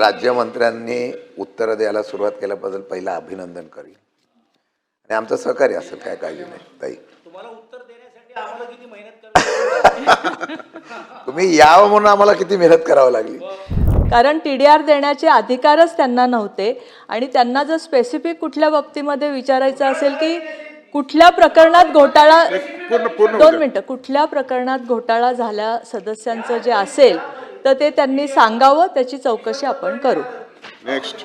राज्यमंत्र्यांनी उत्तर द्यायला सुरुवात केल्याबद्दल पहिला अभिनंदन करीन आणि आमचं सहकार्य असेल, काय काळजी नाही ताई. तुम्हाला उत्तर देण्यासाठी आम्हाला किती मेहनत करावी तुम्ही यावं म्हणून आम्हाला किती मेहनत करावी लागली. कारण TDR देण्याचे अधिकारच त्यांना नव्हते आणि त्यांना जर स्पेसिफिक कुठल्या बाबतीमध्ये विचारायचं असेल की कुठल्या प्रकरणात घोटाळा दोन मिनिटं कुठल्या प्रकरणात घोटाळा झाल्या सदस्यांचं जे असेल तर ते त्यांनी सांगावं, त्याची चौकशी आपण करू. नेक्स्ट.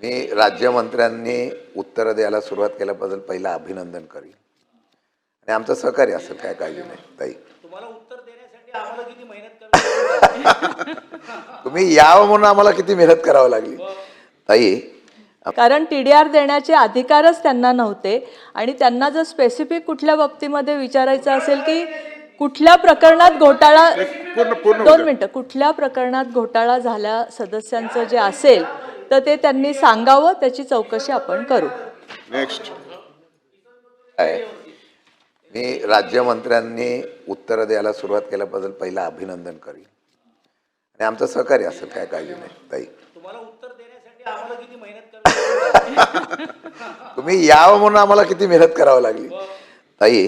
मी राज्यमंत्र्यांनी उत्तर द्यायला सुरुवात केल्याबद्दल पहिला अभिनंदन करीन आणि आमचं सहकार्य असेल, काय काळजी नाही ताई. तुम्हाला उत्तर देण्यासाठी आम्हाला किती मेहनत करावी तुम्ही यावं म्हणून आम्हाला किती मेहनत करावी लागली ताई. कारण TDR देण्याचे अधिकारच त्यांना नव्हते आणि त्यांना जर स्पेसिफिक कुठल्या बाबतीमध्ये विचारायचं असेल की कुठल्या प्रकरणात घोटाळा दोन मिनिटं कुठल्या प्रकरणात घोटाळा झाल्या सदस्यांचं जे असेल तर ते त्यांनी सांगावं, त्याची चौकशी आपण करू. नेक्स्ट. मी राज्यमंत्र्यांनी उत्तर द्यायला सुरुवात केल्याबद्दल पहिला अभिनंदन करीन आणि आमचं सहकार्य असेल, काय काळजी नाही ताई. तुम्हाला उत्तर देण्यासाठी आम्हाला किती मेहनत करावी तुम्ही यावं म्हणून आम्हाला किती मेहनत करावी लागली ताई.